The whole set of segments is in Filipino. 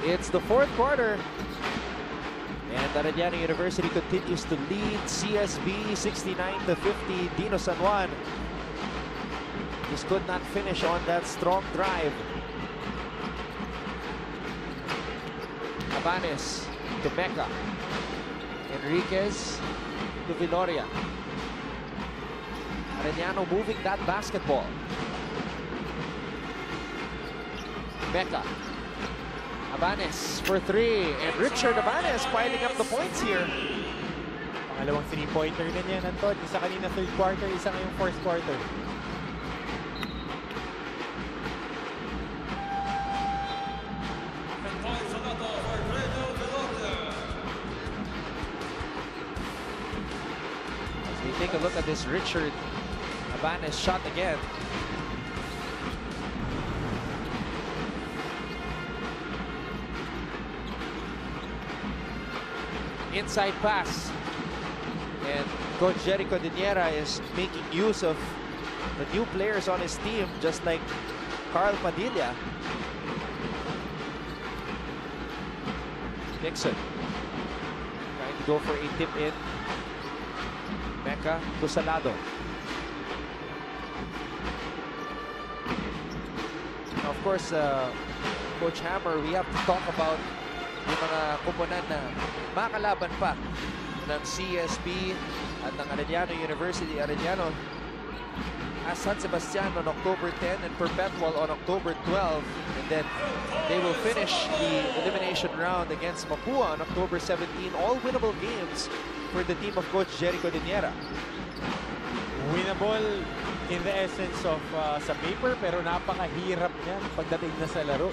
It's the fourth quarter. And Arellano University continues to lead CSB 69-50. Dino San Juan just could not finish on that strong drive. Abanes to Mecca. Enriquez to Viloria. Arellano moving that basketball. Mecca. Abanes for three. And Richard Abanes piling up the points here. Pangalawang three-pointer din yan, Anton. Isa kanina third quarter, isa ngayong fourth quarter. As we take a look at this Richard Abanes shot again. Inside pass, and Coach Jericho Diniera is making use of the new players on his team, just like Carl Padilla. Dixon trying to go for a tip in. Mecca to Salado. Now, of course, Coach Hammer, we have to talk about yung mga kuponan na makalaban pa ng CSB at ng Arellano University. Arellano as San Sebastian on October 10 and Perpetual on October 12. And then they will finish the elimination round against Mapua on October 17. All winnable games for the team of Coach Jericho Diniera. Winnable in the essence of sa paper, pero napakahirap niyan pagdating na sa laro.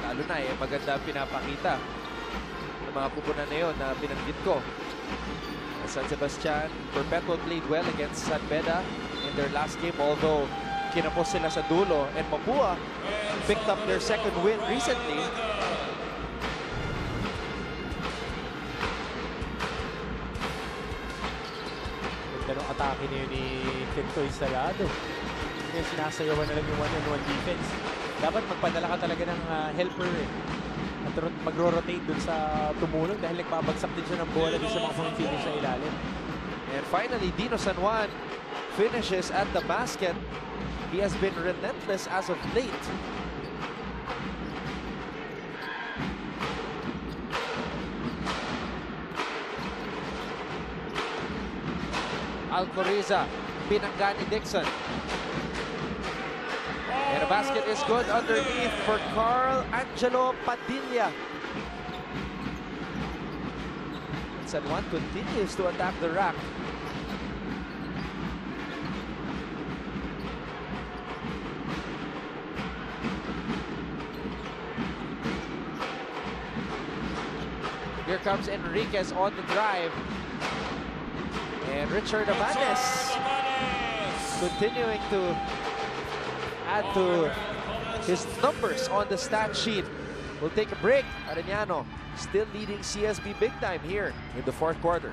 Lalo na maganda pinapakita ng mga kupunan na yun na binanggit ko. San Sebastian, Perpetual played well against San Beda in their last game, although kinapos sila sa dulo. And Mapua picked up their second win recently. Ganda ng atake na yun ni Kentoy Salado. Kaya sinasayawan na lang yung one-on-one defense. Dapat magpadala ka talaga ng helper at magro-rotate dun sa tumulong dahil nagbabagsak din siya ng bola dun sa mga pumipili sa ilalim. And finally, Dino San Juan finishes at the basket. He has been relentless as of late. Alcoriza, binangga ni Dixon. And the basket is good underneath for Carl Angelo Padilla. San Juan continues to attack the rack. Here comes Enriquez on the drive. And Richard Abanes continuing to add to his numbers on the stat sheet. We'll take a break. Arellano still leading CSB big time here in the fourth quarter.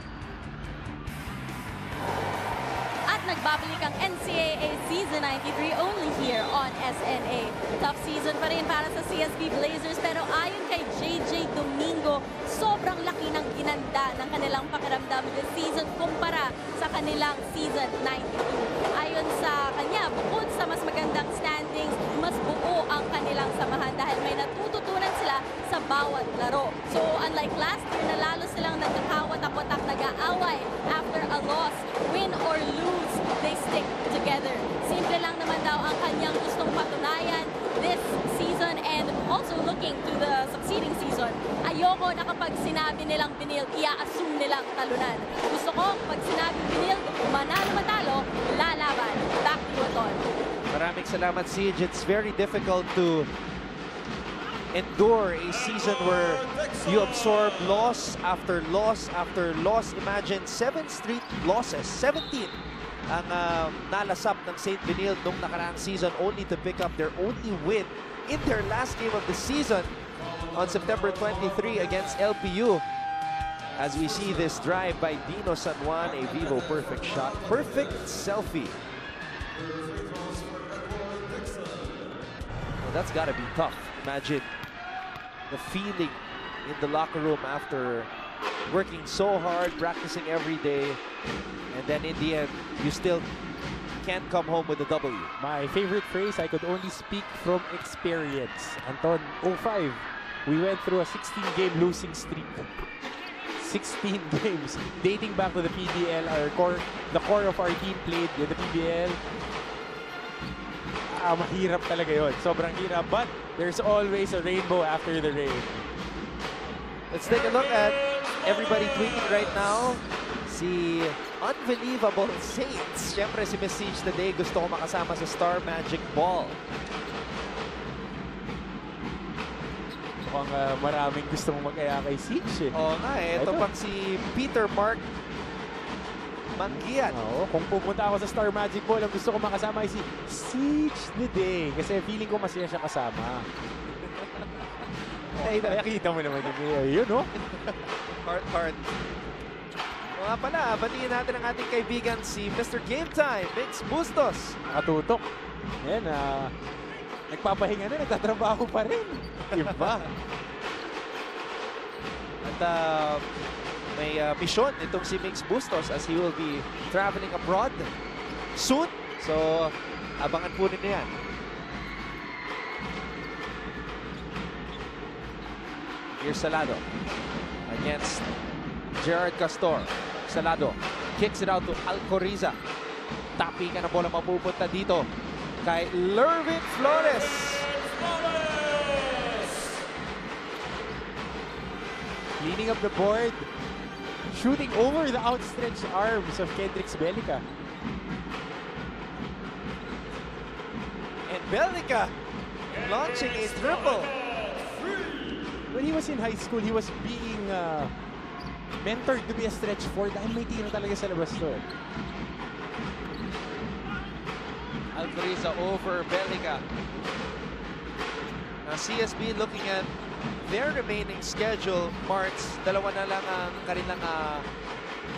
At nagbabalik ang NCAA Season 93 only here on SNA. Tough season pa rin para sa CSB Blazers, pero ayon kay JJ Domingo, sobrang laki ng ginanda ng kanilang pakiramdam this season kumpara sa kanilang Season 92. Ayon sa kanya, bukod sa mas magandang standings, mas buo ang kanilang samahan dahil may natututunan sila sa bawat laro. So unlike last year, nalalo silang nagkakawatak-watak, nag-aaway after a loss, win or lose, they stick together. Simple lang naman daw ang kanyang gustong patunayan this season and also looking to the succeeding season. Ayoko na kapag sinabi nilang binil, i-assume nilang talunan. Gusto ko pag sinabi binil, manalo matalo, lalaban. Back to Oton. Maraming salamat, Siege. It's very difficult to endure a season where you absorb loss after loss after loss. Imagine 7 straight losses, 17 ang nalasap ng St. Benil nung nakaraang season, only to pick up their only win in their last game of the season on September 23 against LPU. As we see this drive by Dino San Juan, a Vivo perfect shot, perfect selfie. that's got to be tough. Imagine the feeling in the locker room after working so hard, practicing every day, and then in the end, you still can't come home with a W. My favorite phrase, I could only speak from experience. Anton, 05, we went through a 16-game losing streak. 16 games dating back to the PBL. The core of our team played with the PBL. Mahirap talaga yun. Sobrang hirap. But there's always a rainbow after the rain. Let's take a look at everybody tweeting right now. Si Unbelievable Saints. Siyempre si Message today gusto ko makasama sa Star Magic Ball. Mukhang maraming gustong mag-aya kay Siege. Oo nga eh. Ito pang si Peter Mark Manggian. Oo, kung pupunta ako sa Star Magic Ball, ang gusto ko makasama ay si Siege today. Kasi feeling ko masaya siya kasama. Ay, nakikita mo naman yun, no? Heart. Mga pala, batiin natin ang ating kaibigan si Mr. Game Time, Mix Bustos. Nakatutok. Yan, nagpapahinga na, nagtatrabaho pa rin. Iba. At may mission itong si Mix Bustos as he will be traveling abroad soon. So, abangan po rin yan. Here's Salado against Gerard Castor. Salado kicks it out to Alcoriza. Tapi ka na bola mapupunta dito kay Lervin Flores. Cleaning up the board. Shooting over the outstretched arms of Kendrix Belica. And Belica launching a triple. When he was in high school, he was being mentored to be a stretch four dahil may tiro talaga sa labas to. Alcoriza over Belica. Now CSB looking at their remaining schedule, March, dalawa na lang ang kanilang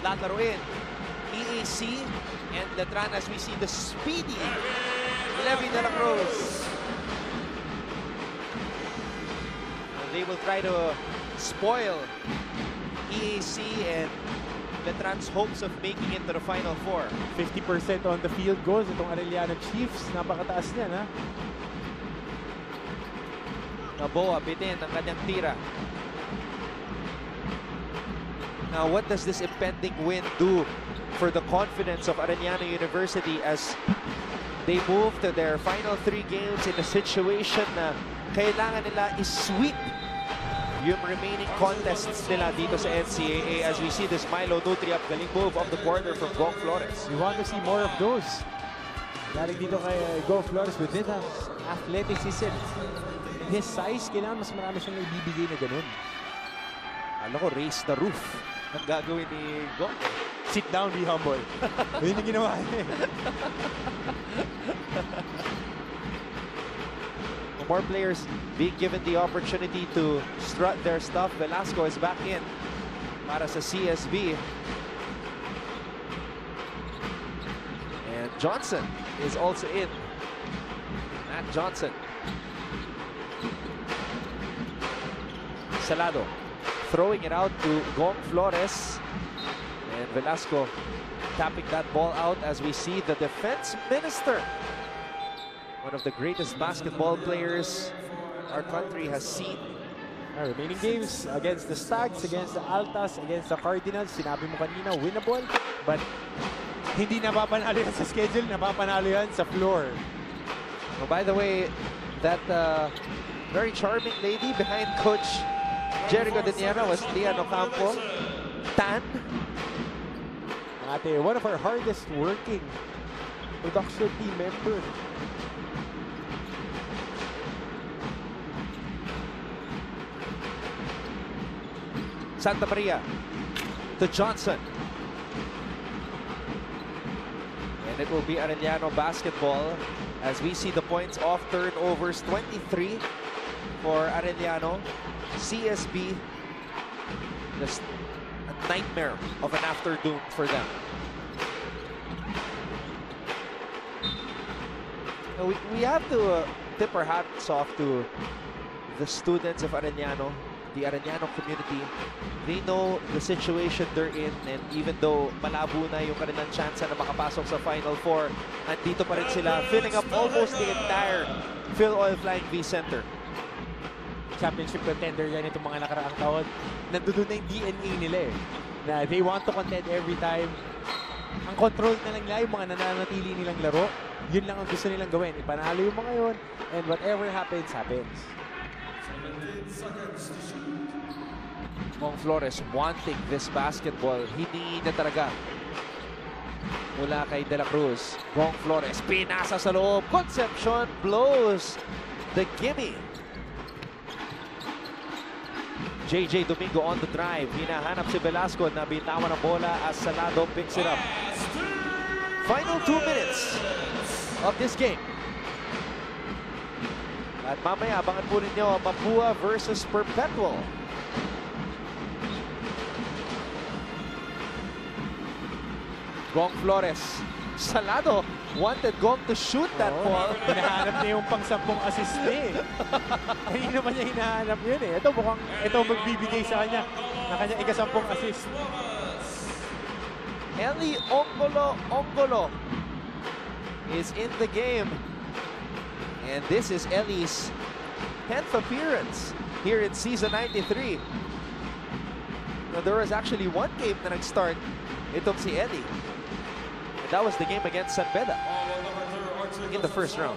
lalaruin. EAC and Letran as we see the speedy Levy de la Cruz. They will try to spoil EAC and Letran's hopes of making it to the Final Four. 50% on the field goals itong Arellano Chiefs. Napakataas niyan, ha? Naboa bitin ang kanyang tira. Now, what does this impending win do for the confidence of Arellano University as they move to their final 3 games in a situation na kailangan nila i-sweep yung remaining contests nila dito sa NCAA as we see this Milo Nutriap galing move of the quarter from Gong Flores. We want to see more of those. Galing dito kay Gong Flores with his athleticism. His size, kailangan mas marami siyang ibibigay na ganun. Alam ko, raise the roof ang gagawin ni Gong. Sit down, be humble. Yun yung ginawa niya. More players being given the opportunity to strut their stuff. Velasco is back in para sa CSB. And Johnson is also in. Matt Johnson. Salado throwing it out to Gong Flores. And Velasco tapping that ball out as we see the defense minister. One of the greatest basketball players our country has seen. Our remaining games against the Stags, against the Altas, against the Cardinals. Sinabi mo kanina, winnable. But hindi napapanalo yan sa schedule, napapanalo yan sa floor. Oh, by the way, that very charming lady behind Coach Jericho Deniana was Lian Ocampo. Tan. Ate, one of our hardest working production team member. Santa Maria to Johnson. And it will be Arellano basketball as we see the points off turnovers. 23 for Arellano. CSB, just a nightmare of an afternoon for them. We have to tip our hat hats off to the students of Arellano, the Arellano community. They know the situation they're in, and even though malabo na yung kanilang chance na makapasok sa Final Four, andito pa rin sila, filling up almost the entire Phil Oil Flying V Center. Championship contender yan itong mga nakaraang taon. Nandun na yung DNA nila eh. Na they want to contend every time. Ang control na lang nila yung mga nananatili nilang laro. Yun lang ang gusto nilang gawin. Ipanalo yung mga yun. And whatever happens, happens. Mong Flores wanting this basketball. Hindi na talaga. Mula kay De La Cruz. Mong Flores, pinasa sa loob. Concepcion blows the gimme. JJ Domingo on the drive. Hinahanap si Velasco na bitawan ang bola as Salado picks it up. Final 2 minutes of this game. At mamaya, abangan po ninyo Mapua versus Perpetual. Gong Flores. Salado wanted Gong to shoot that ball. Hinahanap niya yung pang-10 assist niya eh. Hindi naman niya hinahanap yun eh. Ito mukhang ito magbibigay sa kanya na kanyang ika-10 assist. Eli Ongolo is in the game. And this is Eli's 10th appearance here in season 93. Now, there was actually one game na nag-start itong si Eli. And that was the game against San Beda in the first round.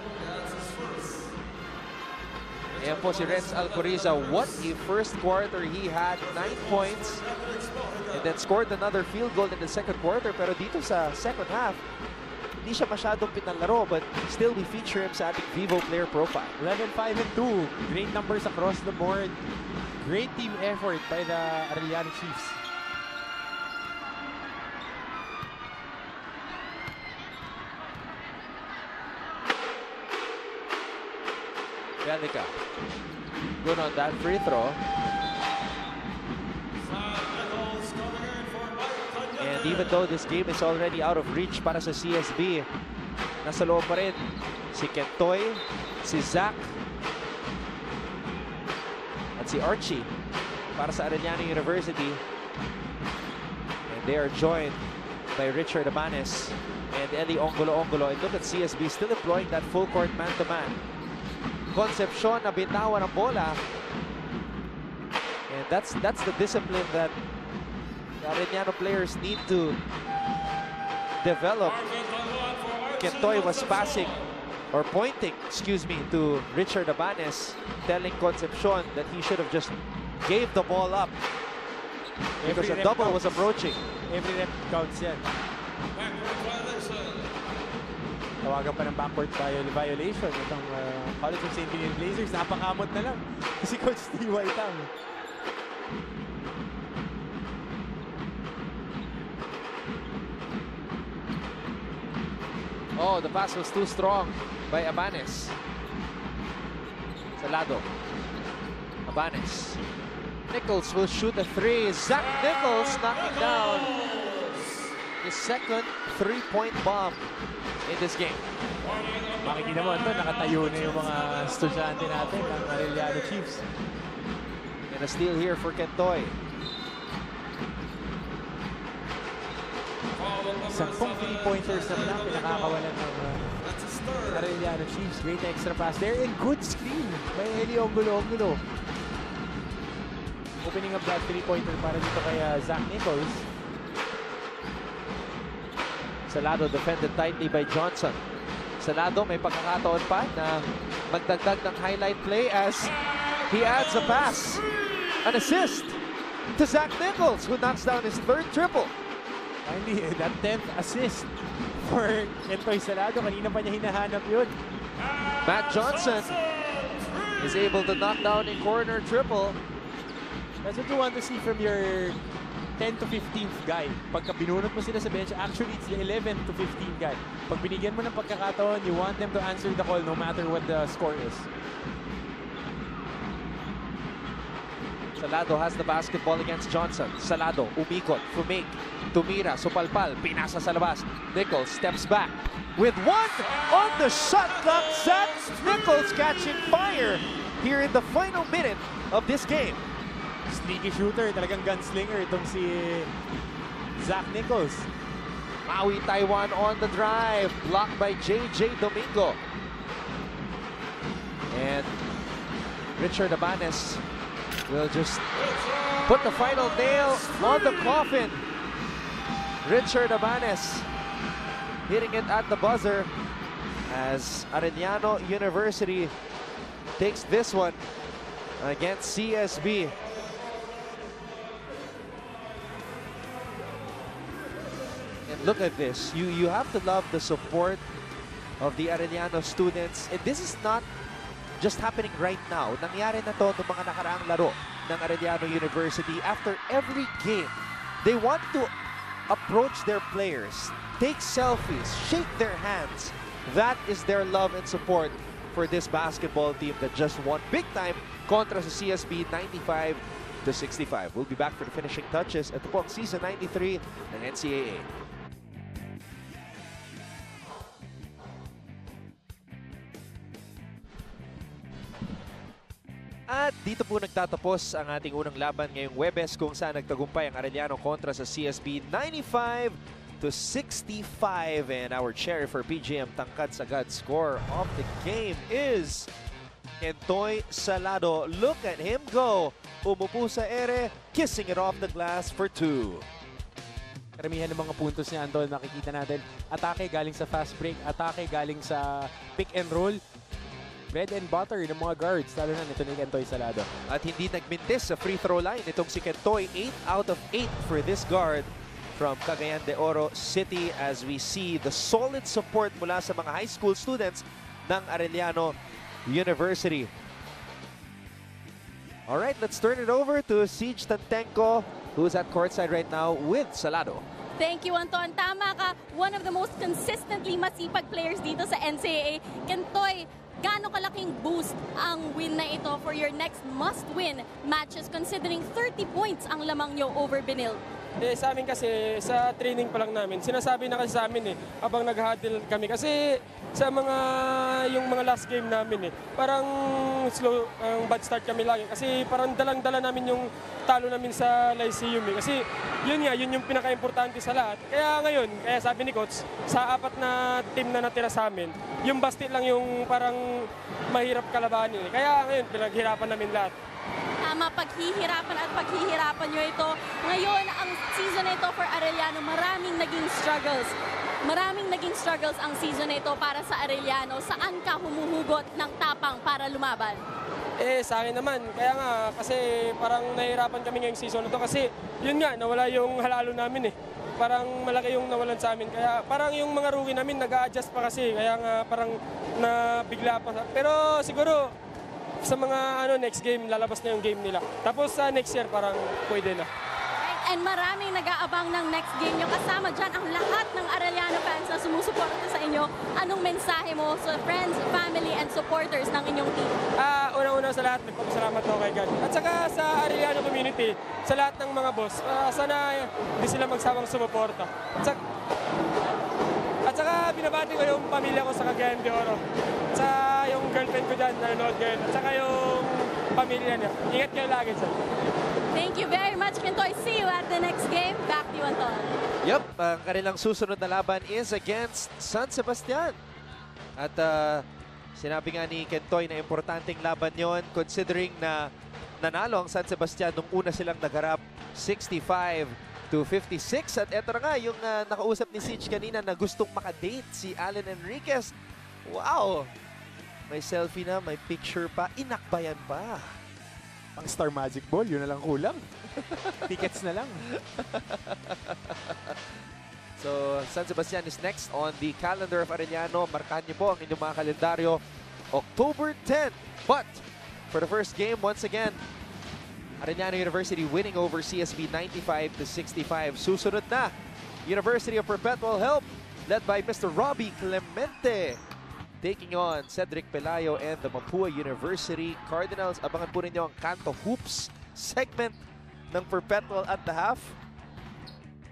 Ayan po si Renz Alcoriza. What a first quarter. He had 9 points and then scored another field goal in the second quarter. Pero dito sa second half, hindi siya masyadong pinalaro, but still we feature him sa ating Vivo player profile. 11-5-2. Great numbers across the board. Great team effort by the Arellano Chiefs. Belica. Good on that free throw. And even though this game is already out of reach para sa CSB, nasa loob pa rin si Kentoy, si Zach, at si Archie para sa Arellano University. And they are joined by Richard Abanes and Eli Ongolo. And look at CSB still employing that full court man-to-man. Concepcion na bitawan ang bola. And that's the discipline that the Arellano players need to develop. Kentoy was passing or pointing, excuse me, to Richard Abanes, telling Concepcion that he should have just gave the ball up because a double was approaching. Every rep counts yan. Tawagan pa ng backcourt violation itong College of St. Killian Blazers. Napakamot na lang si Coach T.Y. Tang. Oh, the pass was too strong by Abanes. Salado. Abanes. Nichols will shoot a three. Zach Nichols knocking down his second three-point bomb in this game. Makikita mo ito, nakatayo na yung mga estudyante natin ng Arellano Chiefs. And a steal here for Kentoy. 10 3-pointers na lang pinakakawalan ng Arellano Chiefs. Great extra pass there and good screen by Eli Ongolo. Opening up that 3-pointer para dito kay Zach Nichols. Salado defended tightly by Johnson. Salado may pagkakataon pa na magdagdag ng highlight play as he adds a pass, an assist to Zach Nichols, who knocks down his third triple. Finally, that 10th assist for Kentoy Salado. Kanina pa niya hinahanap yun. Matt Johnson is able to knock down a corner triple. That's what you want to see from your 10 to 15th guy. Pagka binunot mo sila sa bench, actually it's the 11th to 15th guy. Pag binigyan mo ng pagkakataon, you want them to answer the call no matter what the score is. Salado has the basketball against Johnson. Salado, umikot, fumake, tumira, supalpal, pinasa sa labas. Nichols steps back with one on the shot clock. Zach Nichols catching fire here in the final minute of this game. Sneaky shooter, talagang gunslinger itong si Zach Nichols. Maui Taiwan on the drive, blocked by JJ Domingo. And Richard Abanes will just put the final nail on the coffin. Richard Abanes hitting it at the buzzer as Arellano University takes this one against CSB. And look at this. You have to love the support of the Arellano students. And this is not just happening right now. Nangyari na to ng mga nakaraang laro ng Arellano University. After every game, they want to approach their players, take selfies, shake their hands. That is their love and support for this basketball team that just won big time kontra sa CSB 95-65. We'll be back for the finishing touches at the season 93 ng NCAA. At dito po nagtatapos ang ating unang laban ngayong Huwebes kung saan nagtagumpay ang Arellano kontra sa CSB 95-65. And our cherry for PGM Tangkad Sagad score of the game is Kentoy Salado. Look at him go. Umupo sa ere, kissing it off the glass for 2. Karamihan ng mga puntos niya, Andol, nakikita natin. Atake galing sa fast break, atake galing sa pick and roll. Bread and butter ng mga guards, lalo na nito ni Kentoy Salado. At hindi nagmintis sa free throw line itong si Kentoy. 8 out of 8 for this guard from Cagayan de Oro City as we see the solid support mula sa mga high school students ng Arellano University. Alright, let's turn it over to Siege Tantenko, who's at courtside right now with Salado. Thank you, Anton. Tama ka. One of the most consistently masipag players dito sa NCAA. Kentoy, gaano kalaking boost ang win na ito for your next must-win matches considering 30 points ang lamang nyo over Benil? Sa amin kasi, sa training pa lang namin, sinasabi na kasi sa amin habang nag-huddle kami. Kasi sa yung mga last game namin parang slow, bad start kami lagi. Kasi parang dalang-dala namin yung talo namin sa Lyceum Kasi yun yung pinaka-importante sa lahat. Kaya ngayon, sabi ni Coach, sa 4 na team na natira sa amin, yung Basti lang yung parang mahirap kalabanin. Kaya ngayon, pinaghirapan namin lahat. Tama, paghihirapan at paghihirapan nyo ito. Ngayon, ang season na ito for Arellano, maraming naging struggles. Maraming naging struggles ang season na ito para sa Arellano. Saan ka humuhugot ng tapang para lumaban? Sa akin naman. Kaya nga, kasi parang nahihirapan kami ngayong season na to. Kasi yun nga, nawala yung halalo namin Parang malaki yung nawalan sa amin. Kaya parang yung mga rookie namin nag-a-adjust pa kasi. Kaya nga parang nabigla pa. Pero siguro, sa mga next game, lalabas na yung game nila. Tapos sa next year, parang pwede na. And maraming nag-aabang ng next game nyo. Kasama dyan ang lahat ng Arellano fans na sumusuporta sa inyo. Anong mensahe mo sa friends, family, and supporters ng inyong team? Una-una sa lahat, nagpapasalamat ako kay God. At saka sa Arellano community, sa lahat ng mga boss, sana hindi sila magsawang sumuporta. At saka binabati ko yung pamilya ko sa Cagayan de Oro. At saka yung girlfriend ko dyan, nanonood ngayon. At saka yung pamilya niya. Ingat kayo lagi sir. Thank you very much, Kentoy. See you at the next game. Back to you, Anton. Yup, ang kanilang susunod na laban is against San Sebastian. At sinabi nga ni Kentoy na importanteng laban yon considering na nanalo ang San Sebastian nung una silang nagharap 65-56. At eto na nga yung nakausap ni Siege kanina na gustong makadate si Allen Enriquez. Wow! May selfie na, may picture pa, inakbayan pa. Pang Star Magic Ball, yun na lang kulang. Tickets na lang. So, San Sebastian is next on the calendar of Arellano. Markahan niyo po ang inyong mga kalendaryo. October 10. But, for the first game, once again, Arellano University winning over CSB 95-65. Susunod na, University of Perpetual Help, led by Mr. Robbie Clemente, taking on Cedric Pelayo and the Mapua University Cardinals. Abangan po ninyo ang Kanto Hoops segment ng Perpetual at the half.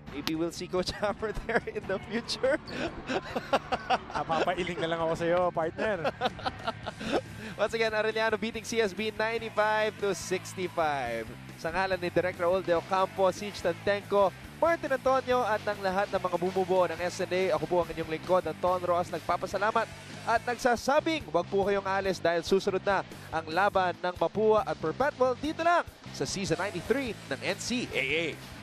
Maybe we'll see Coach Hammer there in the future. Papailing na lang ako sa'yo, partner. Once again, Arellano beating CSB 95-65. Sa ngalan ni Direk Raul De Ocampo, Siege Tantenko, Martin Antonio at ng lahat ng mga bumubuo ng SNA, ako po ang inyong lingkod, Anton Roas, nagpapasalamat at nagsasabing huwag po kayong alis dahil susunod na ang laban ng Mapua at Perpetual dito lang sa Season 93 ng NCAA.